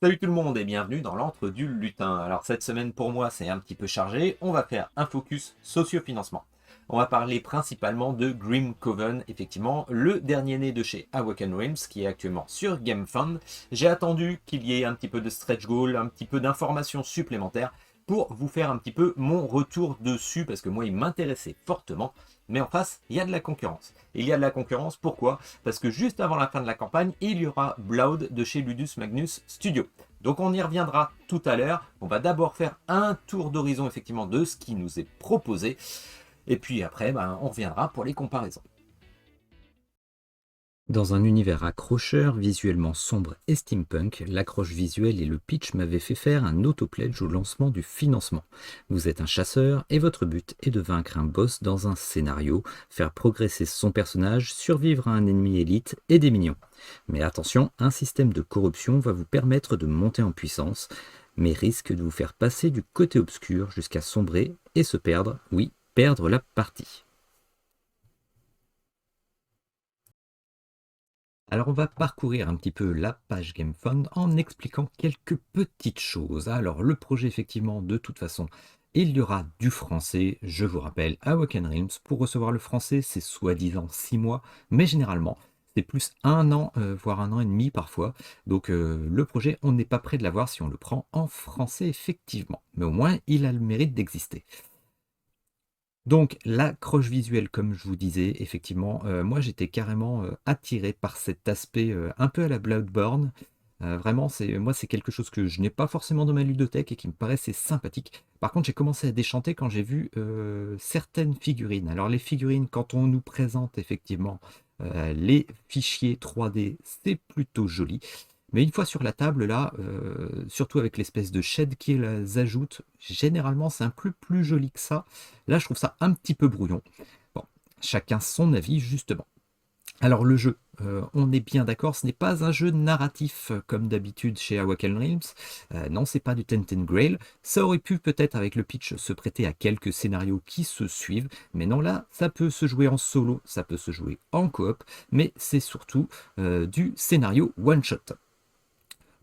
Salut tout le monde et bienvenue dans l'antre du lutin. Alors cette semaine pour moi c'est un petit peu chargé, on va faire un focus socio-financement. On va parler principalement de Grim Coven, effectivement le dernier né de chez Awaken Realms qui est actuellement sur GameFund. J'ai attendu qu'il y ait un petit peu de stretch goal, un petit peu d'informations supplémentaires pour vous faire un petit peu mon retour dessus parce que moi il m'intéressait fortement. Mais en face, il y a de la concurrence. Et il y a de la concurrence, pourquoi? Parce que juste avant la fin de la campagne, il y aura Blood de chez Ludus Magnus Studio. Donc on y reviendra tout à l'heure. On va d'abord faire un tour d'horizon effectivement de ce qui nous est proposé. Et puis après, on reviendra pour les comparaisons. Dans un univers accrocheur, visuellement sombre et steampunk, l'accroche visuelle et le pitch m'avaient fait faire un auto-pledge au lancement du financement. Vous êtes un chasseur et votre but est de vaincre un boss dans un scénario, faire progresser son personnage, survivre à un ennemi élite et des minions. Mais attention, un système de corruption va vous permettre de monter en puissance, mais risque de vous faire passer du côté obscur jusqu'à sombrer et se perdre, oui, perdre la partie. Alors on va parcourir un petit peu la page GameFund en expliquant quelques petites choses. Alors le projet effectivement de toute façon, il y aura du français, je vous rappelle, à Awaken Realms. Pour recevoir le français, c'est soi-disant 6 mois, mais généralement c'est plus un an, voire un an et demi parfois. Donc le projet, on n'est pas prêt de l'avoir si on le prend en français effectivement. Mais au moins il a le mérite d'exister. Donc l'accroche visuelle, comme je vous disais, effectivement, moi j'étais carrément attiré par cet aspect un peu à la Bloodborne. Vraiment, c'est quelque chose que je n'ai pas forcément dans ma ludothèque et qui me paraissait sympathique. Par contre, j'ai commencé à déchanter quand j'ai vu certaines figurines. Alors les figurines, quand on nous présente effectivement les fichiers 3D, c'est plutôt joli. Mais une fois sur la table, là, surtout avec l'espèce de shade qu'ils ajoutent, généralement c'est un peu plus joli que ça. Là, je trouve ça un petit peu brouillon. Bon, chacun son avis, justement. Alors, le jeu, on est bien d'accord, ce n'est pas un jeu narratif comme d'habitude chez Awaken Realms. Non, c'est pas du Ten Grail. Ça aurait pu peut-être, avec le pitch, se prêter à quelques scénarios qui se suivent. Mais non, là, ça peut se jouer en solo, ça peut se jouer en coop. Mais c'est surtout du scénario one-shot.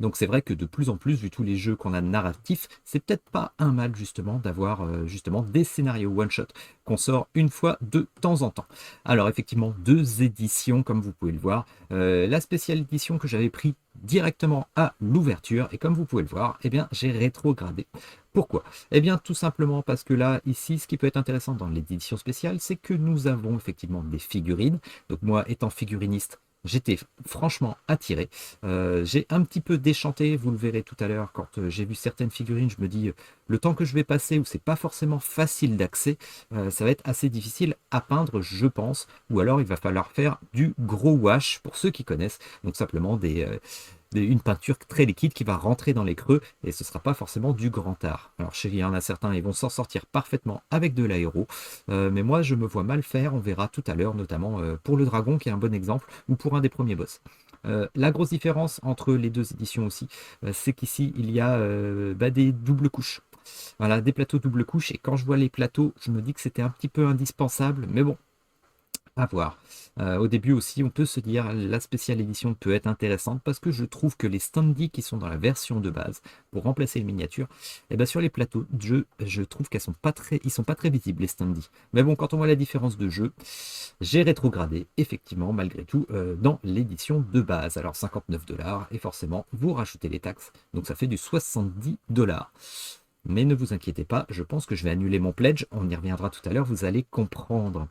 Donc c'est vrai que de plus en plus, vu tous les jeux qu'on a narratifs, c'est peut-être pas un mal justement d'avoir justement des scénarios one-shot qu'on sort une fois de temps en temps. Alors effectivement, deux éditions comme vous pouvez le voir. La spéciale édition que j'avais pris directement à l'ouverture et comme vous pouvez le voir, eh bien j'ai rétrogradé. Pourquoi? Eh bien tout simplement parce que là, ici, ce qui peut être intéressant dans l'édition spéciale, c'est que nous avons effectivement des figurines. Donc moi, étant figuriniste, j'étais franchement attiré. J'ai un petit peu déchanté, vous le verrez tout à l'heure, quand j'ai vu certaines figurines, je me dis, le temps que je vais passer, où c'est pas forcément facile d'accès, ça va être assez difficile à peindre, je pense, ou alors il va falloir faire du gros wash, pour ceux qui connaissent, donc simplement une peinture très liquide qui va rentrer dans les creux, et ce ne sera pas forcément du grand art. Alors chez il y en a certains, ils vont s'en sortir parfaitement avec de l'aéro, mais moi je me vois mal faire, on verra tout à l'heure, notamment pour le dragon, qui est un bon exemple, ou pour un des premiers boss. La grosse différence entre les deux éditions aussi, c'est qu'ici il y a des doubles couches. Voilà, des plateaux double couche, et quand je vois les plateaux, je me dis que c'était un petit peu indispensable, mais bon, à voir. Au début aussi, on peut se dire la spéciale édition peut être intéressante parce que je trouve que les standees qui sont dans la version de base pour remplacer les miniatures, eh ben sur les plateaux de jeu, je trouve ils sont pas très visibles les standees. Mais bon, quand on voit la différence de jeu, j'ai rétrogradé effectivement malgré tout dans l'édition de base. Alors 59 $ et forcément vous rajoutez les taxes, donc ça fait du 70 $. Mais ne vous inquiétez pas, je pense que je vais annuler mon pledge. On y reviendra tout à l'heure, vous allez comprendre.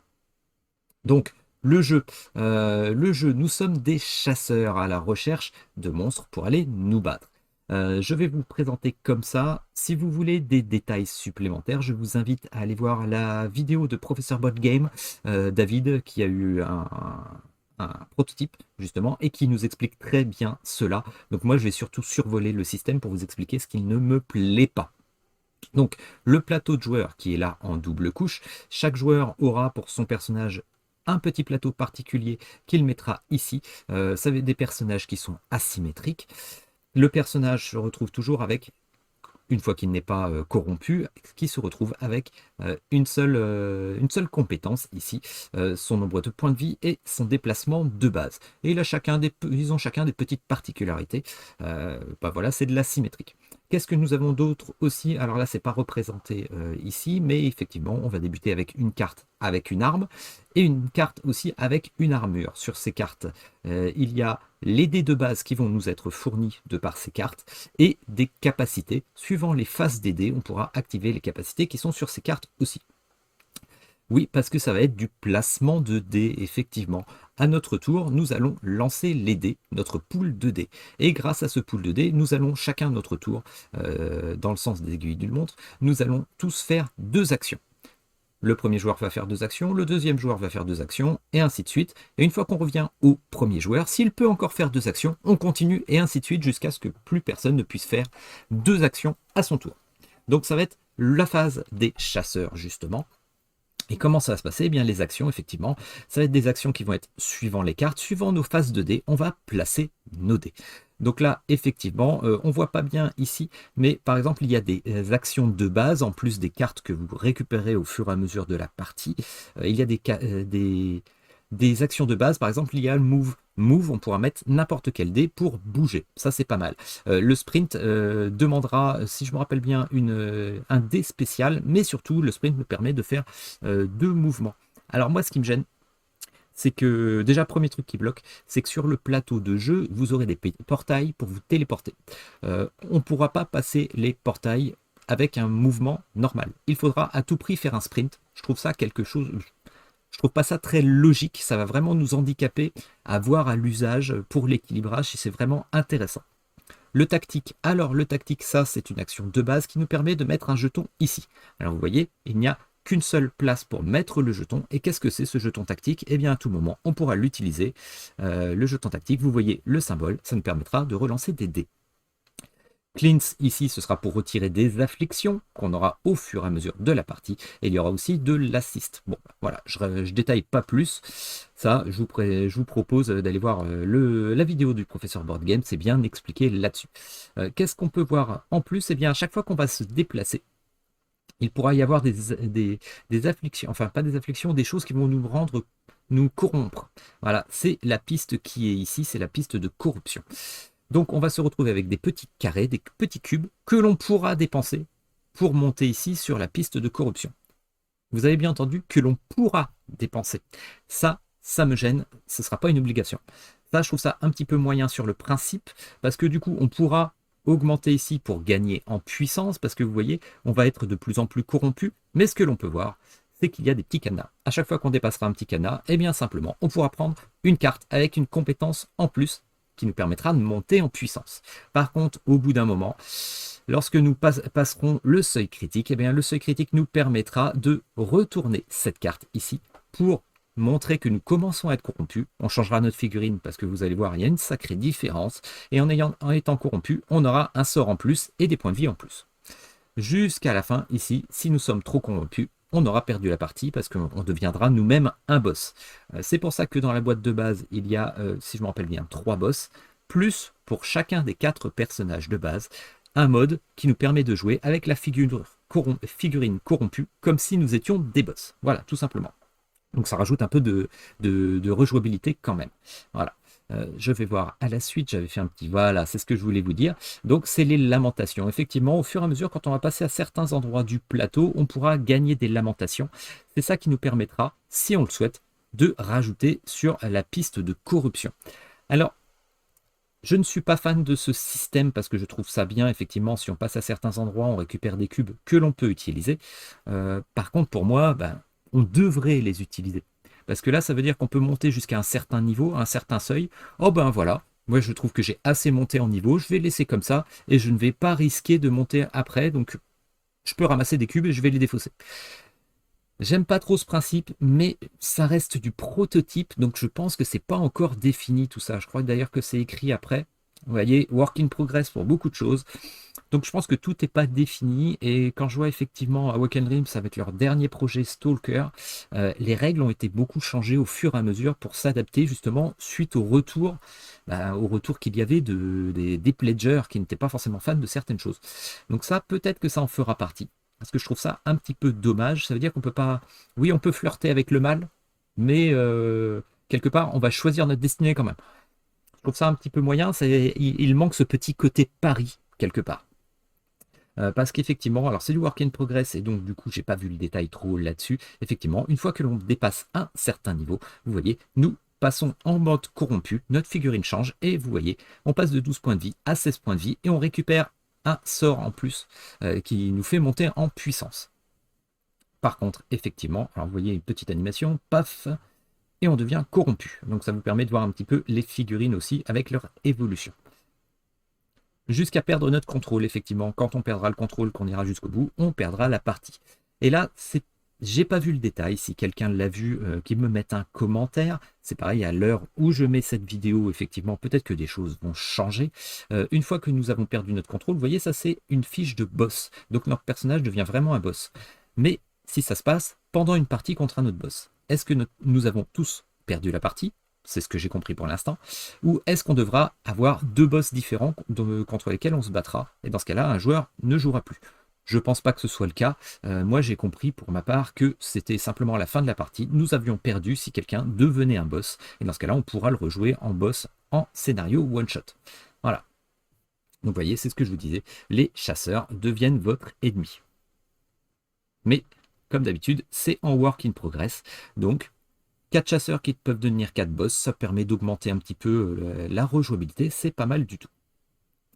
Donc, le jeu, nous sommes des chasseurs à la recherche de monstres pour aller nous battre. Je vais vous le présenter comme ça. Si vous voulez des détails supplémentaires, je vous invite à aller voir la vidéo de Professeur Bot Game, David, qui a eu un prototype justement et qui nous explique très bien cela. Donc moi, je vais surtout survoler le système pour vous expliquer ce qui ne me plaît pas. Donc, le plateau de joueurs qui est là en double couche, chaque joueur aura pour son personnage un petit plateau particulier qu'il mettra ici. Ça va être des personnages qui sont asymétriques. Le personnage se retrouve toujours avec une fois qu'il n'est pas corrompu, qui se retrouve avec une seule compétence ici, son nombre de points de vie et son déplacement de base. Et ils ont chacun des petites particularités. Voilà, c'est de la symétrique. Qu'est-ce que nous avons d'autre aussi? Alors là, c'est pas représenté ici, mais effectivement, on va débuter avec une carte avec une arme et une carte aussi avec une armure. Sur ces cartes, il y a les dés de base qui vont nous être fournis de par ces cartes et des capacités. Suivant les phases des dés, on pourra activer les capacités qui sont sur ces cartes aussi. Oui, parce que ça va être du placement de dés, effectivement. À notre tour, nous allons lancer les dés, notre pool de dés. Et grâce à ce pool de dés, nous allons chacun notre tour, dans le sens des aiguilles d'une montre, nous allons tous faire 2 actions. Le premier joueur va faire 2 actions, le deuxième joueur va faire 2 actions, et ainsi de suite. Et une fois qu'on revient au premier joueur, s'il peut encore faire 2 actions, on continue, et ainsi de suite, jusqu'à ce que plus personne ne puisse faire 2 actions à son tour. Donc ça va être la phase des chasseurs, justement. Et comment ça va se passer? Eh bien, les actions, effectivement, ça va être des actions qui vont être suivant les cartes, suivant nos phases de dés, on va placer nos dés. Donc là, effectivement, on ne voit pas bien ici, mais par exemple, il y a des actions de base, en plus des cartes que vous récupérez au fur et à mesure de la partie. Il y a des actions de base, par exemple, il y a le move. Move, on pourra mettre n'importe quel dé pour bouger. Ça, c'est pas mal. Le sprint demandera, si je me rappelle bien, un dé spécial, mais surtout, le sprint me permet de faire 2 mouvements. Alors moi, ce qui me gêne, c'est que, déjà, premier truc qui bloque, c'est que sur le plateau de jeu, vous aurez des portails pour vous téléporter. On ne pourra pas passer les portails avec un mouvement normal. Il faudra à tout prix faire un sprint. Je trouve ça quelque chose... Je trouve pas ça très logique, ça va vraiment nous handicaper à voir à l'usage pour l'équilibrage et c'est vraiment intéressant. Le tactique, alors le tactique, ça c'est une action de base qui nous permet de mettre un jeton ici. Alors vous voyez, il n'y a qu'une seule place pour mettre le jeton. Et qu'est-ce que c'est ce jeton tactique? Eh bien à tout moment, on pourra l'utiliser. Le jeton tactique, vous voyez le symbole, ça nous permettra de relancer des dés. Cleanse, ici, ce sera pour retirer des afflictions qu'on aura au fur et à mesure de la partie. Et il y aura aussi de l'assist. Bon, voilà, je détaille pas plus. Ça, je vous propose d'aller voir la vidéo du professeur Board Game. C'est bien expliqué là-dessus. Qu'est-ce qu'on peut voir en plus? Eh bien, à chaque fois qu'on va se déplacer, il pourra y avoir des afflictions. Enfin, pas des afflictions, des choses qui vont nous corrompre. Voilà, c'est la piste qui est ici. C'est la piste de corruption. Donc on va se retrouver avec des petits carrés, des petits cubes que l'on pourra dépenser pour monter ici sur la piste de corruption. Vous avez bien entendu que l'on pourra dépenser. Ça me gêne, ce ne sera pas une obligation. Ça, je trouve ça un petit peu moyen sur le principe, parce que du coup, on pourra augmenter ici pour gagner en puissance, parce que vous voyez, on va être de plus en plus corrompu, mais ce que l'on peut voir, c'est qu'il y a des petits cadenas. À chaque fois qu'on dépassera un petit cadenas, eh bien simplement, on pourra prendre une carte avec une compétence en plus, qui nous permettra de monter en puissance. Par contre, au bout d'un moment, lorsque nous passerons le seuil critique, eh bien, le seuil critique nous permettra de retourner cette carte ici pour montrer que nous commençons à être corrompus. On changera notre figurine parce que vous allez voir, il y a une sacrée différence. Et en étant corrompu, on aura un sort en plus et des points de vie en plus. Jusqu'à la fin, ici, si nous sommes trop corrompus, on aura perdu la partie parce qu'on deviendra nous-mêmes un boss. C'est pour ça que dans la boîte de base, il y a, si je me rappelle bien, 3 boss, plus pour chacun des 4 personnages de base, un mode qui nous permet de jouer avec la figurine corrompue, comme si nous étions des boss. Voilà, tout simplement. Donc ça rajoute un peu de rejouabilité quand même. Voilà. Je vais voir à la suite, j'avais fait un petit... Voilà, c'est ce que je voulais vous dire. Donc, c'est les lamentations. Effectivement, au fur et à mesure, quand on va passer à certains endroits du plateau, on pourra gagner des lamentations. C'est ça qui nous permettra, si on le souhaite, de rajouter sur la piste de corruption. Alors, je ne suis pas fan de ce système parce que je trouve ça bien. Effectivement, si on passe à certains endroits, on récupère des cubes que l'on peut utiliser. Par contre, pour moi, on devrait les utiliser. Parce que là, ça veut dire qu'on peut monter jusqu'à un certain niveau, un certain seuil. Oh ben voilà, moi je trouve que j'ai assez monté en niveau, je vais laisser comme ça, et je ne vais pas risquer de monter après, donc je peux ramasser des cubes et je vais les défausser. J'aime pas trop ce principe, mais ça reste du prototype, donc je pense que c'est pas encore défini tout ça. Je crois d'ailleurs que c'est écrit après. Vous voyez, work in progress pour beaucoup de choses. Donc je pense que tout n'est pas défini et quand je vois effectivement Awaken Realms avec leur dernier projet Stalker, les règles ont été beaucoup changées au fur et à mesure pour s'adapter justement suite au retour qu'il y avait des pledgers qui n'étaient pas forcément fans de certaines choses. Donc ça, peut-être que ça en fera partie. Parce que je trouve ça un petit peu dommage. Ça veut dire qu'on peut pas. Oui, on peut flirter avec le mal, mais quelque part, on va choisir notre destinée quand même. Je trouve ça un petit peu moyen. Il manque ce petit côté pari quelque part. Parce qu'effectivement, alors c'est du work in progress et donc du coup, j'ai pas vu le détail trop là-dessus. Effectivement, une fois que l'on dépasse un certain niveau, vous voyez, nous passons en mode corrompu, notre figurine change et vous voyez, on passe de 12 points de vie à 16 points de vie et on récupère un sort en plus qui nous fait monter en puissance. Par contre, effectivement, alors vous voyez une petite animation, paf, et on devient corrompu. Donc ça vous permet de voir un petit peu les figurines aussi avec leur évolution. Jusqu'à perdre notre contrôle, effectivement. Quand on perdra le contrôle, qu'on ira jusqu'au bout, on perdra la partie. Et là, j'ai pas vu le détail. Si quelqu'un l'a vu, qu'il me mette un commentaire. C'est pareil, à l'heure où je mets cette vidéo, effectivement, peut-être que des choses vont changer. Une fois que nous avons perdu notre contrôle, vous voyez, ça c'est une fiche de boss. Donc notre personnage devient vraiment un boss. Mais si ça se passe pendant une partie contre un autre boss, est-ce que nous avons tous perdu la partie? C'est ce que j'ai compris pour l'instant. Ou est-ce qu'on devra avoir deux boss différents contre lesquels on se battra? Et dans ce cas-là, un joueur ne jouera plus. Je ne pense pas que ce soit le cas. Moi, j'ai compris pour ma part que c'était simplement la fin de la partie. Nous avions perdu si quelqu'un devenait un boss. Et dans ce cas-là, on pourra le rejouer en boss en scénario one-shot. Voilà. Donc, vous voyez, c'est ce que je vous disais. Les chasseurs deviennent votre ennemi. Mais, comme d'habitude, c'est en work in progress. Donc, 4 chasseurs qui peuvent devenir 4 boss, ça permet d'augmenter un petit peu la rejouabilité, c'est pas mal du tout.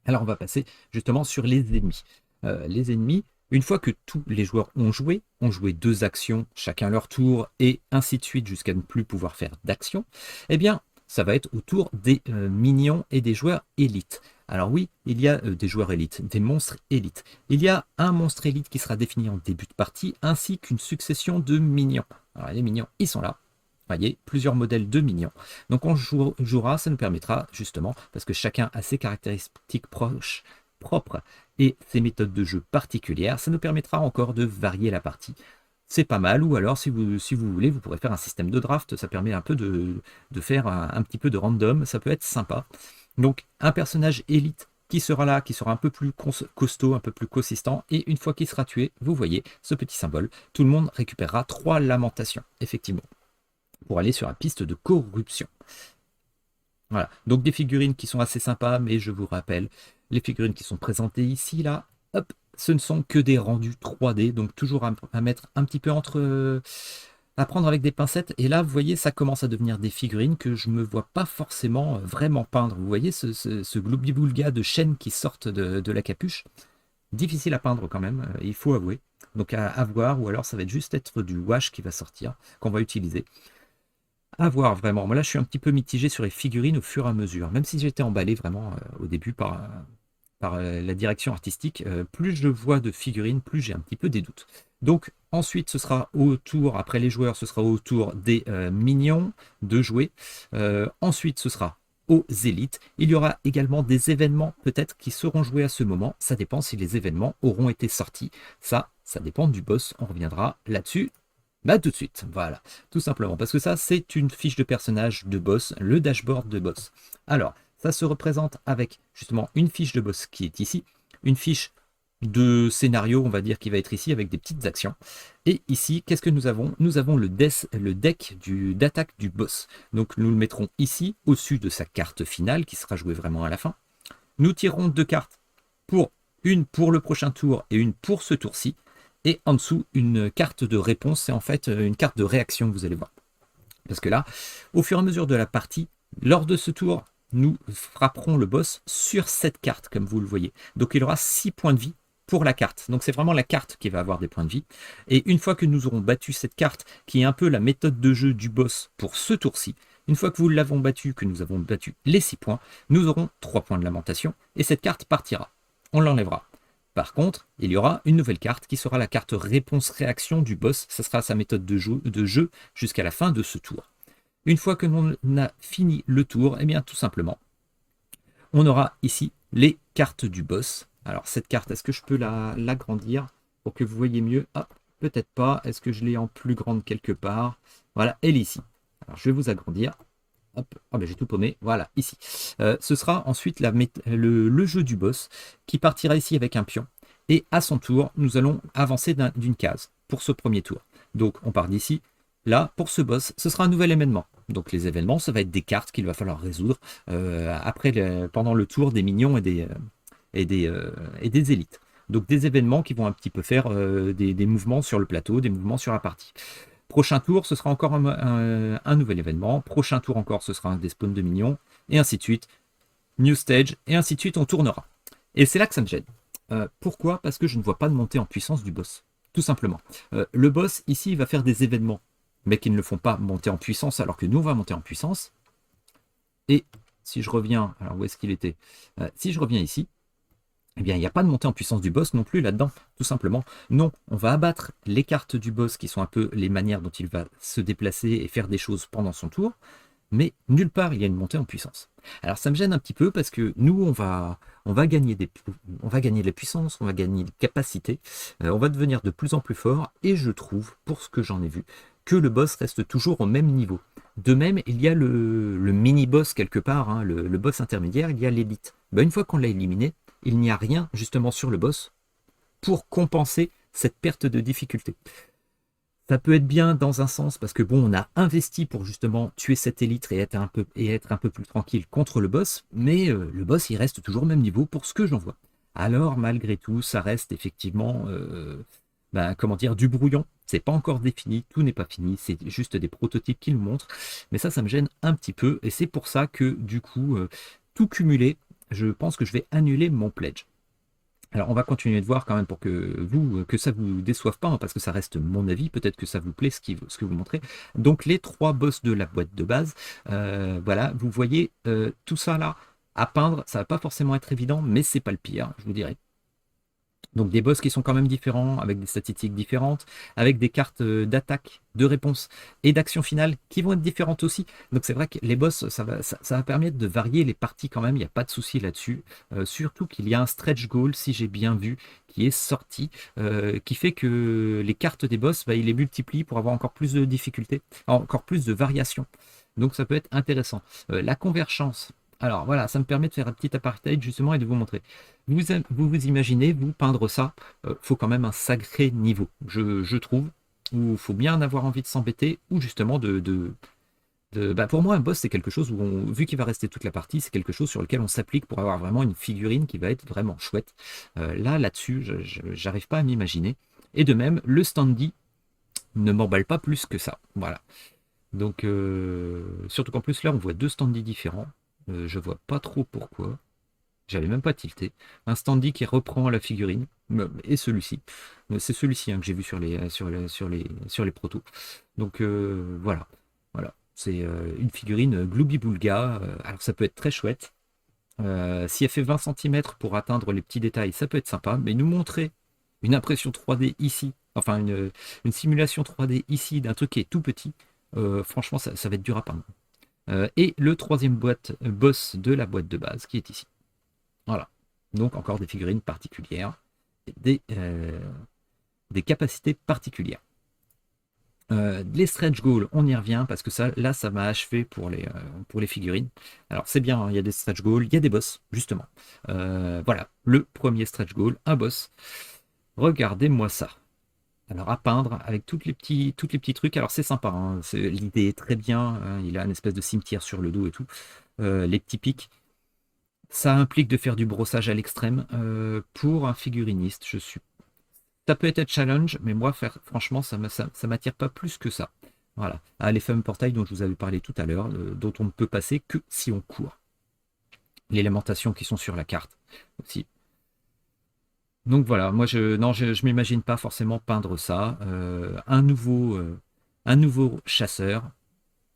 Alors on va passer justement sur les ennemis. Les ennemis, une fois que tous les joueurs ont joué 2 actions, chacun leur tour, et ainsi de suite jusqu'à ne plus pouvoir faire d'action, eh bien ça va être au tour des minions et des joueurs élites. Alors oui, il y a des joueurs élites, des monstres élites. Il y a un monstre élite qui sera défini en début de partie, ainsi qu'une succession de minions. Alors les minions, ils sont là. Voyez, plusieurs modèles de minions. Donc on jouera, ça nous permettra justement, parce que chacun a ses caractéristiques propres et ses méthodes de jeu particulières, ça nous permettra encore de varier la partie. C'est pas mal, ou alors si vous voulez, vous pourrez faire un système de draft, ça permet un peu de faire un petit peu de random, ça peut être sympa. Donc un personnage élite qui sera là, qui sera un peu plus costaud, un peu plus consistant, et une fois qu'il sera tué, vous voyez ce petit symbole, tout le monde récupérera 3 lamentations, effectivement, pour aller sur la piste de corruption. Voilà, donc des figurines qui sont assez sympas, mais je vous rappelle, les figurines qui sont présentées ici, là, hop, ce ne sont que des rendus 3D, donc toujours à mettre un petit peu à prendre avec des pincettes. Et là, vous voyez, ça commence à devenir des figurines que je ne me vois pas forcément vraiment peindre. Vous voyez ce gloubi-boulga de chaînes qui sortent de la capuche. Difficile à peindre quand même, il faut avouer. Donc à voir, ou alors ça va juste être du wash qui va sortir, qu'on va utiliser. À voir vraiment. Moi là, je suis un petit peu mitigé sur les figurines au fur et à mesure. Même si j'étais emballé vraiment au début par la direction artistique, plus je vois de figurines, plus j'ai un petit peu des doutes. Donc ensuite, ce sera au tour, après les joueurs, ce sera au tour des minions de jouer. Ensuite, ce sera aux élites. Il y aura également des événements peut-être qui seront joués à ce moment. Ça dépend si les événements auront été sortis. Ça dépend du boss. On reviendra là-dessus. Bah tout de suite, voilà, tout simplement, parce que ça c'est une fiche de personnage de boss, le dashboard de boss. Alors, ça se représente avec justement une fiche de boss qui est ici, une fiche de scénario, on va dire, qui va être ici avec des petites actions. Et ici, qu'est-ce que nous avons? Nous avons le deck d'attaque du boss. Donc nous le mettrons ici, au-dessus de sa carte finale, qui sera jouée vraiment à la fin. Nous tirerons 2 cartes, une pour le prochain tour et une pour ce tour-ci. Et en dessous, une carte de réponse, c'est en fait une carte de réaction, vous allez voir. Parce que là, au fur et à mesure de la partie, lors de ce tour, nous frapperons le boss sur cette carte, comme vous le voyez. Donc il aura 6 points de vie pour la carte. Donc c'est vraiment la carte qui va avoir des points de vie. Et une fois que nous aurons battu cette carte, qui est un peu la méthode de jeu du boss pour ce tour-ci, une fois que nous l'avons battu, que nous avons battu les 6 points, nous aurons 3 points de lamentation, et cette carte partira. On l'enlèvera. Par contre, il y aura une nouvelle carte qui sera la carte réponse-réaction du boss. Ce sera sa méthode de jeu jusqu'à la fin de ce tour. Une fois que l'on a fini le tour, eh bien tout simplement, on aura ici les cartes du boss Alors cette carte, est-ce que je peux l'agrandir pour que vous voyez mieux? Hop, peut-être pas. Est-ce que je l'ai en plus grande quelque part? Voilà, elle est ici. Alors je vais vous agrandir. Hop, ah ben j'ai tout paumé, voilà, ici. Ce sera ensuite le jeu du boss qui partira ici avec un pion. Et à son tour, nous allons avancer d'une case pour ce premier tour. Donc on part d'ici. Là, pour ce boss, ce sera un nouvel événement. Donc les événements, ça va être des cartes qu'il va falloir résoudre pendant le tour des minions et des élites. Donc des événements qui vont un petit peu faire des mouvements sur le plateau, des mouvements sur la partie. Prochain tour, ce sera encore un nouvel événement. Prochain tour encore, ce sera un des spawns de minions. Et ainsi de suite. New stage. Et ainsi de suite, on tournera. Et c'est là que ça me gêne. Pourquoi? Parce que je ne vois pas de montée en puissance du boss. Tout simplement. Le boss, ici, il va faire des événements, mais qui ne le font pas monter en puissance, alors que nous, on va monter en puissance. Et si je reviens... Alors, où est-ce qu'il était? Si je reviens ici, eh bien, il n'y a pas de montée en puissance du boss non plus là-dedans, tout simplement. Non, on va abattre les cartes du boss qui sont un peu les manières dont il va se déplacer et faire des choses pendant son tour, mais nulle part il y a une montée en puissance. Alors ça me gêne un petit peu parce que nous, on va gagner de la puissance, on va gagner de capacité, on va devenir de plus en plus fort, et je trouve, pour ce que j'en ai vu, que le boss reste toujours au même niveau. De même, il y a le mini-boss quelque part, hein, le boss intermédiaire, il y a l'élite. Ben, une fois qu'on l'a éliminé, il n'y a rien justement sur le boss pour compenser cette perte de difficulté. Ça peut être bien dans un sens parce que bon, on a investi pour justement tuer cette élite et être un peu plus tranquille contre le boss, mais le boss il reste toujours au même niveau pour ce que j'en vois. Alors malgré tout, ça reste effectivement comment dire, du brouillon. C'est pas encore défini, tout n'est pas fini, c'est juste des prototypes qui le montrent, mais ça me gêne un petit peu, et c'est pour ça que du coup, tout cumulé, je pense que je vais annuler mon pledge. Alors, on va continuer de voir quand même pour que ça vous déçoive pas, hein, parce que ça reste mon avis. Peut-être que ça vous plaît ce que vous montrez. Donc, les 3 boss de la boîte de base, voilà, vous voyez tout ça là à peindre. Ça va pas forcément être évident, mais c'est pas le pire, je vous dirais. Donc des boss qui sont quand même différents, avec des statistiques différentes, avec des cartes d'attaque, de réponse et d'action finale qui vont être différentes aussi. Donc c'est vrai que les boss, ça va permettre de varier les parties quand même, il n'y a pas de souci là-dessus. Surtout qu'il y a un stretch goal, si j'ai bien vu, qui est sorti, qui fait que les cartes des boss, il les multiplie pour avoir encore plus de difficultés, encore plus de variations. Donc ça peut être intéressant. La convergence. Alors voilà, ça me permet de faire un petit apartheid justement et de vous montrer. Vous imaginez, vous peindre ça, faut quand même un sacré niveau, je trouve, où il faut bien avoir envie de s'embêter, ou justement pour moi, un boss, c'est quelque chose où, vu qu'il va rester toute la partie, c'est quelque chose sur lequel on s'applique pour avoir vraiment une figurine qui va être vraiment chouette. Là-dessus, j'arrive pas à m'imaginer. Et de même, le standy ne m'emballe pas plus que ça. Voilà. Donc, surtout qu'en plus, là, on voit 2 standees différents. Je vois pas trop pourquoi. J'avais même pas tilté. Un standee qui reprend la figurine. Et celui-ci. C'est celui-ci, hein, que j'ai vu sur les protos. Donc, voilà. Voilà. C'est une figurine Glooby Boulga. Alors, ça peut être très chouette. Si elle fait 20 cm pour atteindre les petits détails, ça peut être sympa. Mais nous montrer une impression 3D ici, enfin une simulation 3D ici d'un truc qui est tout petit, franchement, ça va être dur à peindre. Et le troisième boss de la boîte de base qui est ici. Voilà. Donc encore des figurines particulières, des capacités particulières. Les stretch goals, on y revient parce que là, ça m'a achevé pour les figurines. Alors c'est bien, hein, il y a des stretch goals, il y a des boss, justement. Voilà, le premier stretch goal, un boss. Regardez-moi ça. Alors à peindre avec tous les petits trucs. Alors c'est sympa, hein, l'idée est très bien, hein, il a une espèce de cimetière sur le dos et tout. Les petits pics. Ça implique de faire du brossage à l'extrême. Pour un figuriniste, ça peut être challenge, mais moi, franchement, ça m'attire pas plus que ça. Voilà. Ah, les fameux portails dont je vous avais parlé tout à l'heure, dont on ne peut passer que si on court. Les lamentations qui sont sur la carte aussi. Donc voilà, moi je m'imagine pas forcément peindre ça. Un nouveau chasseur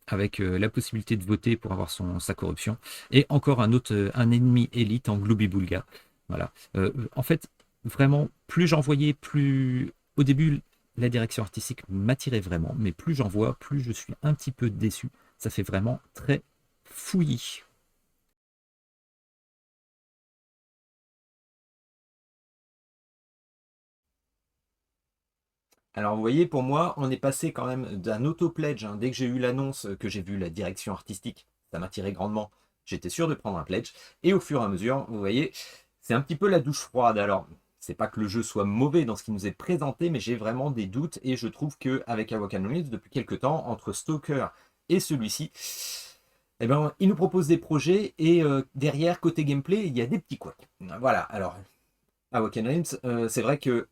avec la possibilité de voter pour avoir sa corruption, et encore un ennemi élite en Glooby Boulga. Voilà. En fait, vraiment, plus j'en voyais, plus au début la direction artistique m'attirait vraiment, mais plus j'en vois, plus je suis un petit peu déçu. Ça fait vraiment très fouillis. Alors vous voyez, pour moi, on est passé quand même d'un auto-pledge, hein. Dès que j'ai eu l'annonce, que j'ai vu la direction artistique, ça m'a tiré grandement. J'étais sûr de prendre un pledge. Et au fur et à mesure, vous voyez, c'est un petit peu la douche froide. Alors, c'est pas que le jeu soit mauvais dans ce qui nous est présenté, mais j'ai vraiment des doutes. Et je trouve qu'avec Awaken Realms, depuis quelques temps, entre Stalker et celui-ci, eh ben, il nous propose des projets et derrière, côté gameplay, il y a des petits couacs. Voilà, alors, Awaken Realms, c'est vrai que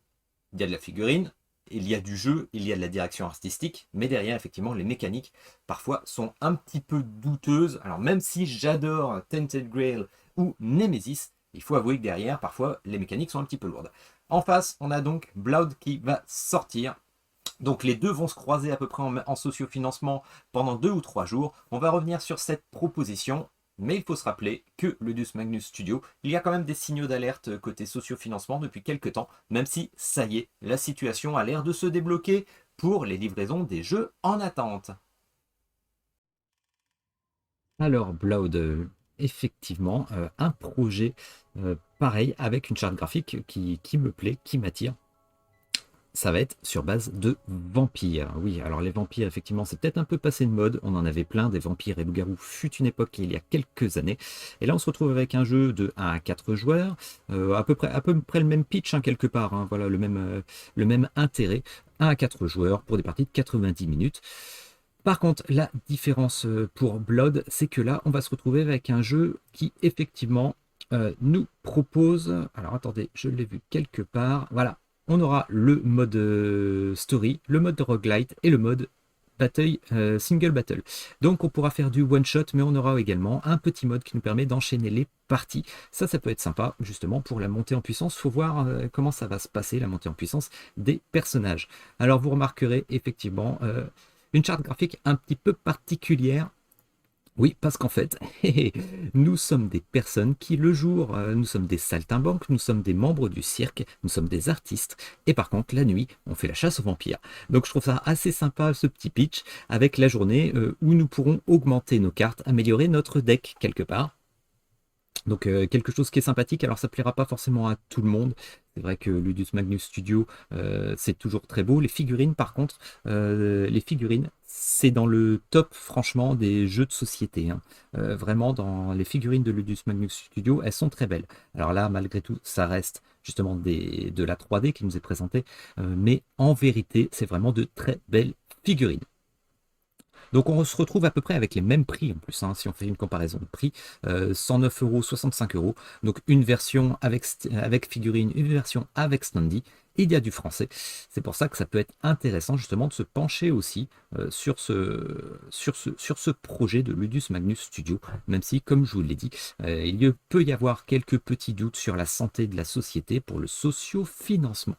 il y a de la figurine, il y a du jeu, il y a de la direction artistique, mais derrière, effectivement, les mécaniques, parfois, sont un petit peu douteuses. Alors, même si j'adore Tainted Grail ou Nemesis, il faut avouer que derrière, parfois, les mécaniques sont un petit peu lourdes. En face, on a donc Blood qui va sortir. Donc les deux vont se croiser à peu près en sociofinancement pendant 2 ou 3 jours. On va revenir sur cette proposition, mais il faut se rappeler que Ludus Magnus Studio, il y a quand même des signaux d'alerte côté sociofinancement depuis quelques temps, même si ça y est, la situation a l'air de se débloquer pour les livraisons des jeux en attente. Alors, Blood, effectivement, un projet pareil avec une charte graphique qui me plaît, qui m'attire. Ça va être sur base de vampires. Oui, alors les vampires, effectivement, c'est peut-être un peu passé de mode. On en avait plein, des vampires et loups-garous fut une époque il y a quelques années. Et là, on se retrouve avec un jeu de 1 à 4 joueurs, à peu près le même pitch, hein, quelque part. Hein, voilà, le même intérêt. 1 à 4 joueurs pour des parties de 90 minutes. Par contre, la différence pour Blood, c'est que là, on va se retrouver avec un jeu qui, effectivement, nous propose... Alors, attendez, je l'ai vu quelque part. Voilà, on aura le mode story, le mode roguelite et le mode battle, single battle. Donc, on pourra faire du one-shot, mais on aura également un petit mode qui nous permet d'enchaîner les parties. Ça peut être sympa, justement, pour la montée en puissance. Il faut voir comment ça va se passer, la montée en puissance des personnages. Alors, vous remarquerez, effectivement... une charte graphique un petit peu particulière. Oui, parce qu'en fait, nous sommes des personnes qui, le jour, nous sommes des saltimbanques, nous sommes des membres du cirque, nous sommes des artistes, et par contre, la nuit, on fait la chasse aux vampires. Donc je trouve ça assez sympa, ce petit pitch, avec la journée où nous pourrons augmenter nos cartes, améliorer notre deck quelque part. Donc quelque chose qui est sympathique, alors ça plaira pas forcément à tout le monde. C'est vrai que Ludus Magnus Studio, c'est toujours très beau. Les figurines, par contre, les figurines, c'est dans le top, franchement, des jeux de société, hein. Vraiment, dans les figurines de Ludus Magnus Studio, elles sont très belles. Alors là, malgré tout, ça reste justement de la 3D qui nous est présentée, mais en vérité, c'est vraiment de très belles figurines. Donc on se retrouve à peu près avec les mêmes prix en plus, hein, si on fait une comparaison de prix, 109 euros, 65 euros. Donc une version avec figurine, une version avec standy. Il y a du français. C'est pour ça que ça peut être intéressant justement de se pencher aussi sur ce projet de Ludus Magnus Studio, même si, comme je vous l'ai dit, il peut y avoir quelques petits doutes sur la santé de la société pour le sociofinancement.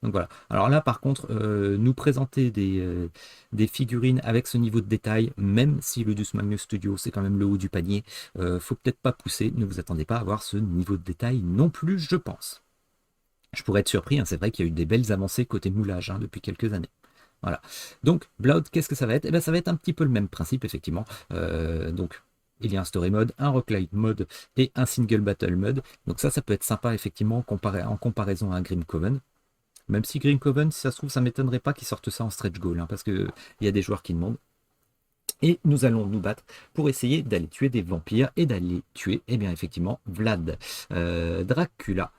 Donc voilà. Alors là, par contre, nous présenter des figurines avec ce niveau de détail, même si le Dus Magnus Studio, c'est quand même le haut du panier, faut peut-être pas pousser. Ne vous attendez pas à avoir ce niveau de détail non plus, je pense. Je pourrais être surpris, hein, c'est vrai qu'il y a eu des belles avancées côté moulage, hein, depuis quelques années. Voilà. Donc, Blood, qu'est-ce que ça va être? Eh bien, ça va être un petit peu le même principe, effectivement. Donc, il y a un story mode, un roguelite mode et un single battle mode. Donc ça peut être sympa, effectivement, en comparaison à un Grim Coven. Même si Green Coven, si ça se trouve, ça ne m'étonnerait pas qu'ils sortent ça en stretch goal, hein, parce qu'il y a des joueurs qui demandent. Et nous allons nous battre pour essayer d'aller tuer des vampires et d'aller tuer, eh bien, effectivement, Vlad Dracula.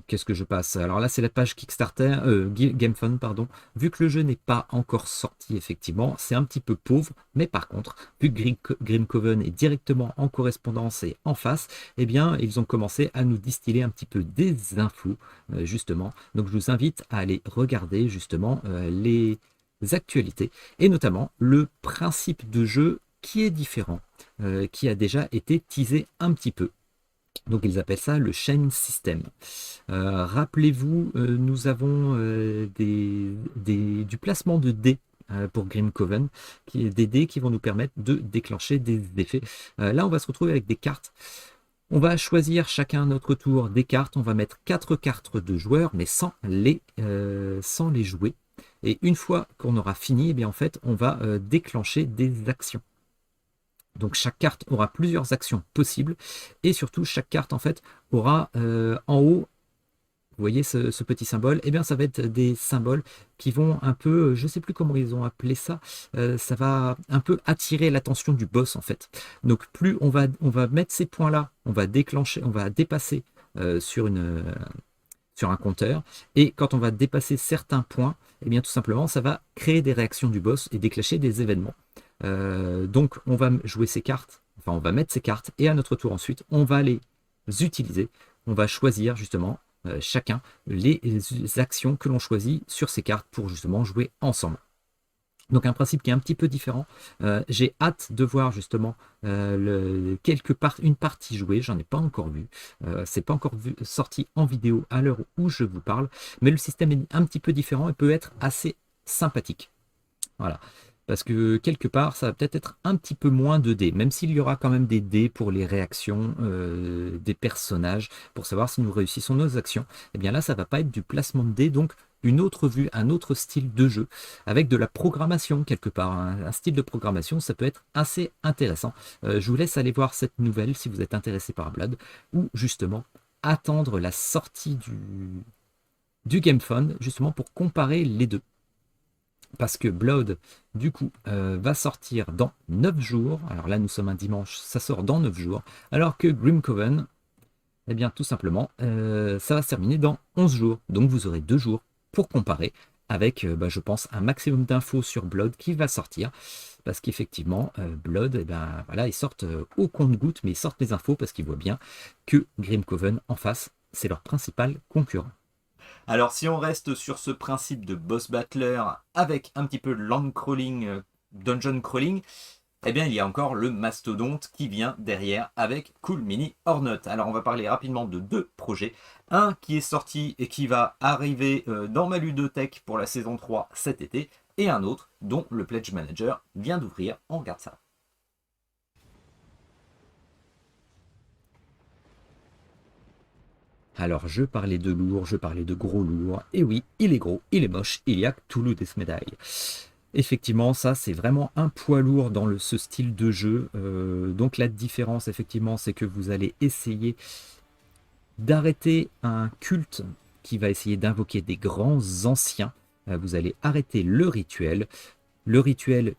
Qu'est-ce que je passe? Alors là, c'est la page Kickstarter, GameFund, pardon. Vu que le jeu n'est pas encore sorti, effectivement, c'est un petit peu pauvre. Mais par contre, vu que Grim Coven est directement en correspondance et en face, eh bien, ils ont commencé à nous distiller un petit peu des infos, justement. Donc, je vous invite à aller regarder, justement, les actualités et notamment le principe de jeu qui est différent, qui a déjà été teasé un petit peu. Donc ils appellent ça le chain system. Rappelez-vous, nous avons du placement de dés pour Grim Coven, qui est des dés qui vont nous permettre de déclencher des effets. Là, on va se retrouver avec des cartes. On va choisir chacun à notre tour des cartes. On va mettre 4 cartes de joueurs, mais sans les jouer. Et une fois qu'on aura fini, eh bien, en fait, on va déclencher des actions. Donc chaque carte aura plusieurs actions possibles et surtout chaque carte en fait aura en haut Vous voyez ce petit symbole? Eh bien, ça va être des symboles qui vont un peu, je ne sais plus comment ils ont appelé ça, ça va un peu attirer l'attention du boss en fait. Donc plus on va mettre ces points-là, on va déclencher, on va dépasser sur un compteur, et quand on va dépasser certains points, eh bien tout simplement, ça va créer des réactions du boss et déclencher des événements. Donc on va jouer ces cartes, enfin on va mettre ces cartes, et à notre tour ensuite, on va les utiliser, on va choisir justement chacun les actions que l'on choisit sur ces cartes pour justement jouer ensemble. Donc un principe qui est un petit peu différent. J'ai hâte de voir justement une partie jouée. J'en ai pas encore vu. C'est pas encore sorti en vidéo à l'heure où je vous parle. Mais le système est un petit peu différent et peut être assez sympathique. Voilà. Parce que quelque part, ça va peut-être être un petit peu moins de dés, même s'il y aura quand même des dés pour les réactions des personnages, pour savoir si nous réussissons nos actions. Et bien là, ça va pas être du placement de dés, donc une autre vue, un autre style de jeu, avec de la programmation quelque part. Un style de programmation, ça peut être assez intéressant. Je vous laisse aller voir cette nouvelle si vous êtes intéressé par Blood, ou justement attendre la sortie du GameFound, justement pour comparer les deux. Parce que Blood, du coup, va sortir dans 9 jours. Alors là, nous sommes un dimanche, ça sort dans 9 jours. Alors que Grim Coven, eh bien, tout simplement, ça va se terminer dans 11 jours. Donc, vous aurez 2 jours pour comparer avec, je pense, un maximum d'infos sur Blood qui va sortir. Parce qu'effectivement, Blood, eh ben, voilà, ils sortent au compte-gouttes, mais ils sortent les infos parce qu'ils voient bien que Grim Coven, en face, c'est leur principal concurrent. Alors si on reste sur ce principe de boss battler avec un petit peu de land crawling, dungeon crawling, eh bien il y a encore le mastodonte qui vient derrière avec Cool Mini or Not. Alors on va parler rapidement de 2 projets. Un qui est sorti et qui va arriver dans ma ludothèque pour la saison 3 cet été, et un autre dont le Pledge Manager vient d'ouvrir. On regarde ça. Alors, je parlais de lourd, je parlais de gros lourd. Et oui, il est gros, il est moche, il y a Cthulhu Death Médaille. Effectivement, ça, c'est vraiment un poids lourd dans ce style de jeu. Donc, la différence, effectivement, c'est que vous allez essayer d'arrêter un culte qui va essayer d'invoquer des grands anciens. Vous allez arrêter le rituel. Le rituel,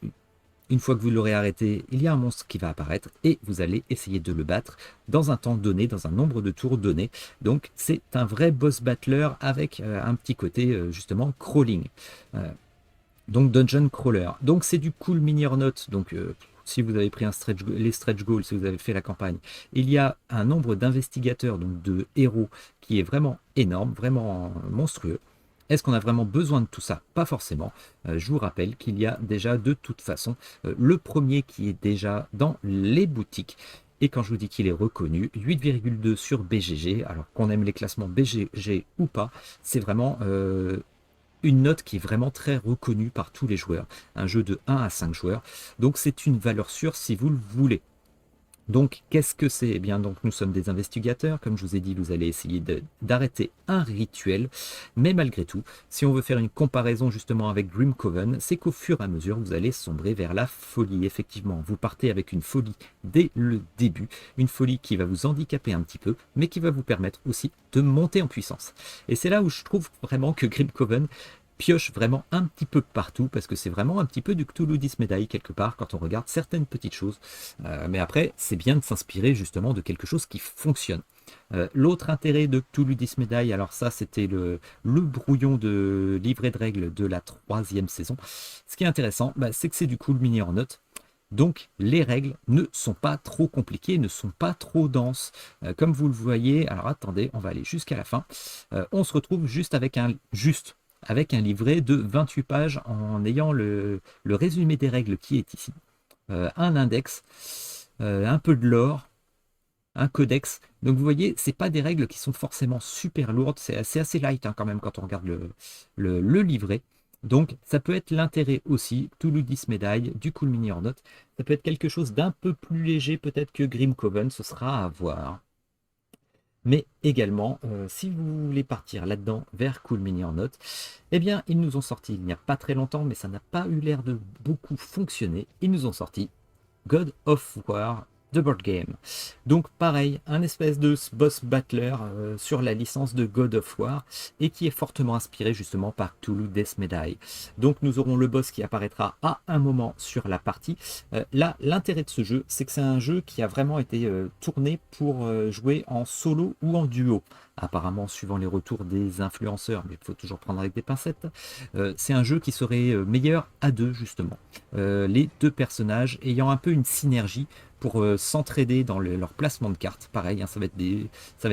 une fois que vous l'aurez arrêté, il y a un monstre qui va apparaître et vous allez essayer de le battre dans un temps donné, dans un nombre de tours donné. Donc c'est un vrai boss battler avec un petit côté justement crawling. Donc dungeon crawler. Donc c'est du cool mini or not. Donc si vous avez pris les stretch goals, si vous avez fait la campagne, il y a un nombre d'investigateurs, donc de héros, qui est vraiment énorme, vraiment monstrueux. Est-ce qu'on a vraiment besoin de tout ça? Pas forcément. Je vous rappelle qu'il y a déjà de toute façon le premier qui est déjà dans les boutiques. Et quand je vous dis qu'il est reconnu, 8,2 sur BGG, alors qu'on aime les classements BGG ou pas, c'est vraiment une note qui est vraiment très reconnue par tous les joueurs. Un jeu de 1 à 5 joueurs. Donc c'est une valeur sûre si vous le voulez. Donc, qu'est-ce que c'est? Eh bien, donc, nous sommes des investigateurs. Comme je vous ai dit, vous allez essayer d'arrêter un rituel. Mais malgré tout, si on veut faire une comparaison justement avec Grim Coven, c'est qu'au fur et à mesure, vous allez sombrer vers la folie. Effectivement, vous partez avec une folie dès le début. Une folie qui va vous handicaper un petit peu, mais qui va vous permettre aussi de monter en puissance. Et c'est là où je trouve vraiment que Grim Coven pioche vraiment un petit peu partout, parce que c'est vraiment un petit peu du Cthulhu Death Médaille quelque part quand on regarde certaines petites choses. Mais après, c'est bien de s'inspirer justement de quelque chose qui fonctionne. L'autre intérêt de Cthulhu Death Médaille, alors ça c'était le brouillon de livret de règles de la 3e saison. Ce qui est intéressant, c'est que c'est du cool mini or not. Donc les règles ne sont pas trop compliquées, ne sont pas trop denses. Comme vous le voyez, alors attendez, on va aller jusqu'à la fin. On se retrouve juste avec un livret de 28 pages en ayant le résumé des règles qui est ici, un index, un peu de lore, un codex. Donc vous voyez, c'est pas des règles qui sont forcément super lourdes, c'est assez light quand même quand on regarde le livret. Donc ça peut être l'intérêt aussi, Cthulhu Death Médaille, du Cool Mini or Not. Ça peut être quelque chose d'un peu plus léger peut-être que Grim Coven, ce sera à voir. Mais également, si vous voulez partir là-dedans vers Cool Mini or Not, eh bien, ils nous ont sorti il n'y a pas très longtemps, mais ça n'a pas eu l'air de beaucoup fonctionner. Ils nous ont sorti God of War The Board Game. Donc pareil, un espèce de boss battler sur la licence de God of War et qui est fortement inspiré justement par Cthulhu Death Medaille. Donc nous aurons le boss qui apparaîtra à un moment sur la partie. Là, l'intérêt de ce jeu, c'est que c'est un jeu qui a vraiment été tourné pour jouer en solo ou en duo. Apparemment, suivant les retours des influenceurs, mais il faut toujours prendre avec des pincettes, c'est un jeu qui serait meilleur à deux justement. Les deux personnages ayant un peu une synergie pour s'entraider dans leur placement de cartes. Pareil, hein, ça va être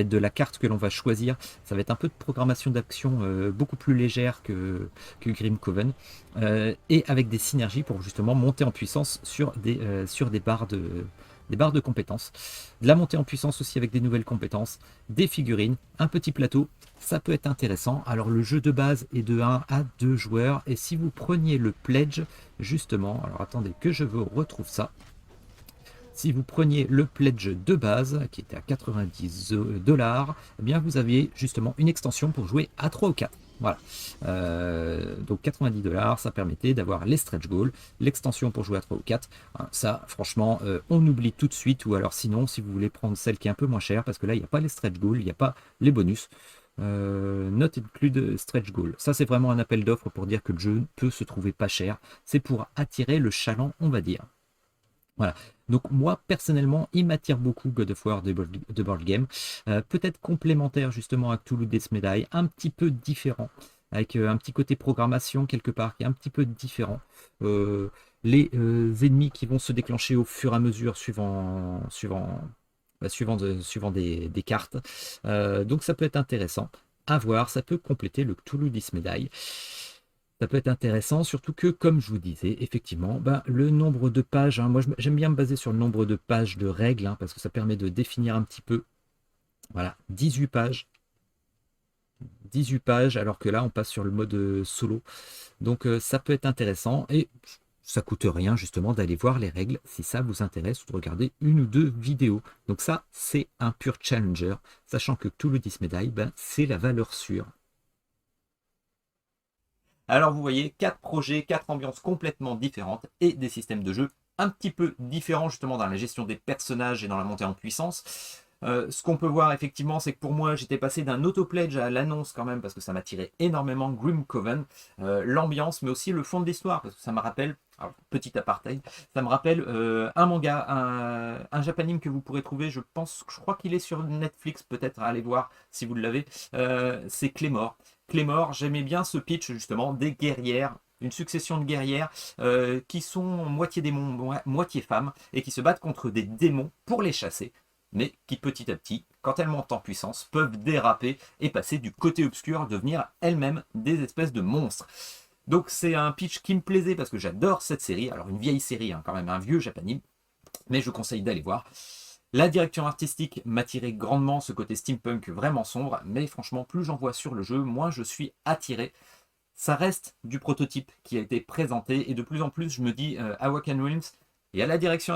de la carte que l'on va choisir. Ça va être un peu de programmation d'action beaucoup plus légère que Grim Coven. Et avec des synergies pour justement monter en puissance sur des barres de compétences. De la montée en puissance aussi avec des nouvelles compétences, des figurines, un petit plateau. Ça peut être intéressant. Alors le jeu de base est de 1 à 2 joueurs. Et si vous preniez le pledge, justement, alors attendez que je vous retrouve ça. Si vous preniez le pledge de base, qui était à 90$, eh bien vous aviez justement une extension pour jouer à 3 ou 4. Voilà. Donc 90$, ça permettait d'avoir les stretch goals, l'extension pour jouer à 3 ou 4. Ça, franchement, on oublie tout de suite. Ou alors sinon, si vous voulez prendre celle qui est un peu moins chère, parce que là, il n'y a pas les stretch goals, il n'y a pas les bonus. Not include stretch goal. Ça, c'est vraiment un appel d'offres pour dire que le jeu peut se trouver pas cher. C'est pour attirer le chaland, on va dire. Voilà. Donc moi, personnellement, il m'attire beaucoup God of War de Board Game. Peut-être complémentaire justement à Cthulhu Death Medaille, un petit peu différent, avec un petit côté programmation quelque part qui est un petit peu différent. Les ennemis qui vont se déclencher au fur et à mesure suivant des cartes. Donc ça peut être intéressant à voir, ça peut compléter le Cthulhu Death Medaille. Ça peut être intéressant, surtout que, comme je vous disais, effectivement, le nombre de pages, hein, moi j'aime bien me baser sur le nombre de pages de règles, hein, parce que ça permet de définir un petit peu. Voilà, 18 pages. 18 pages, alors que là, on passe sur le mode solo. Donc ça peut être intéressant, et ça coûte rien, justement, d'aller voir les règles, si ça vous intéresse, ou de regarder une ou deux vidéos. Donc ça, c'est un pur challenger, sachant que tout le Death Medaille, c'est la valeur sûre. Alors vous voyez, 4 projets, 4 ambiances complètement différentes et des systèmes de jeu un petit peu différents justement dans la gestion des personnages et dans la montée en puissance. Ce qu'on peut voir effectivement, c'est que pour moi, j'étais passé d'un auto-pledge à l'annonce quand même, parce que ça m'attirait énormément Grim Coven, l'ambiance, mais aussi le fond de l'histoire, parce que ça me rappelle, alors, petit apartheid, ça me rappelle un manga, un japanime que vous pourrez trouver, je crois qu'il est sur Netflix, peut-être, allez voir si vous l'avez, c'est Claymore. Claymore, j'aimais bien ce pitch justement des guerrières, une succession de guerrières qui sont moitié démons, moitié femmes, et qui se battent contre des démons pour les chasser, mais qui petit à petit, quand elles montent en puissance, peuvent déraper et passer du côté obscur, devenir elles-mêmes des espèces de monstres. Donc c'est un pitch qui me plaisait parce que j'adore cette série, alors une vieille série, hein, quand même, un vieux japanime, mais je vous conseille d'aller voir. La direction artistique m'attirait grandement, ce côté steampunk vraiment sombre, mais franchement, plus j'en vois sur le jeu, moins je suis attiré. Ça reste du prototype qui a été présenté, et de plus en plus, je me dis, Awaken Realms, il y a la direction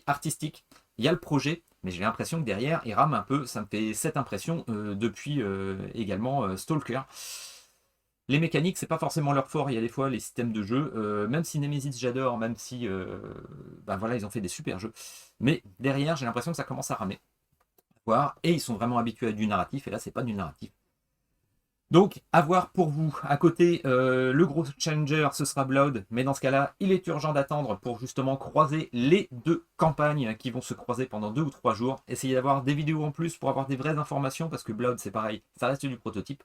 artistique, il y a le projet, mais j'ai l'impression que derrière, il rame un peu. Ça me fait cette impression depuis également Stalker. Les mécaniques, c'est pas forcément leur fort. Il y a des fois les systèmes de jeu, même si Nemesis j'adore, même si voilà, ils ont fait des super jeux. Mais derrière, j'ai l'impression que ça commence à ramer. Et ils sont vraiment habitués à du narratif, et là, c'est pas du narratif. Donc, à voir pour vous. À côté, le gros challenger, ce sera Blood. Mais dans ce cas-là, il est urgent d'attendre pour justement croiser les deux campagnes qui vont se croiser pendant 2 ou 3 jours. Essayez d'avoir des vidéos en plus pour avoir des vraies informations, parce que Blood, c'est pareil, ça reste du prototype.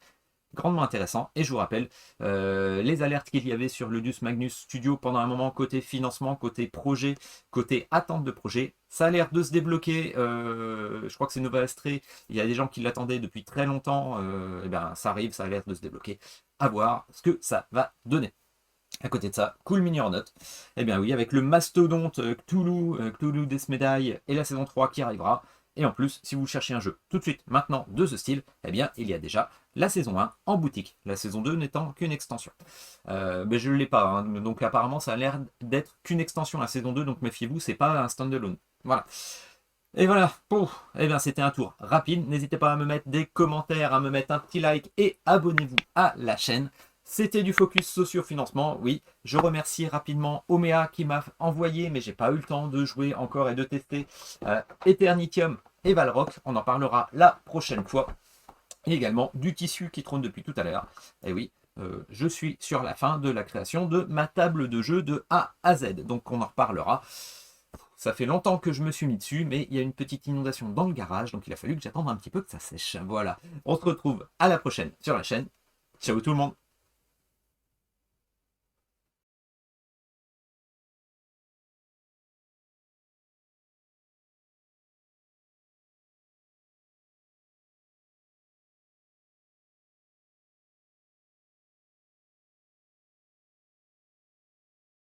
Grandement intéressant. Et je vous rappelle les alertes qu'il y avait sur Ludus Magnus Studio pendant un moment, côté financement, côté projet, côté attente de projet. Ça a l'air de se débloquer. Je crois que c'est Nova Astrée. Il y a des gens qui l'attendaient depuis très longtemps. Et ben, ça arrive, ça a l'air de se débloquer. À voir ce que ça va donner. À côté de ça, Cool Mini or Not. Eh bien oui, avec le mastodonte Cthulhu Death Medaille et la saison 3 qui arrivera. Et en plus, si vous cherchez un jeu tout de suite, maintenant, de ce style, eh bien, il y a déjà la saison 1 en boutique. La saison 2 n'étant qu'une extension. Mais je ne l'ai pas, hein, donc apparemment, ça a l'air d'être qu'une extension la saison 2, donc méfiez-vous, c'est pas un standalone. Voilà. Et voilà, eh bien c'était un tour rapide. N'hésitez pas à me mettre des commentaires, à me mettre un petit like et abonnez-vous à la chaîne. C'était du focus socio-financement, oui. Je remercie rapidement Omea qui m'a envoyé, mais j'ai pas eu le temps de jouer encore et de tester Eternitium et Valrock. On en parlera la prochaine fois. Et également du tissu qui trône depuis tout à l'heure. Et oui, je suis sur la fin de la création de ma table de jeu de A à Z. Donc on en reparlera. Ça fait longtemps que je me suis mis dessus, mais il y a une petite inondation dans le garage, donc il a fallu que j'attende un petit peu que ça sèche. Voilà. On se retrouve à la prochaine sur la chaîne. Ciao tout le monde!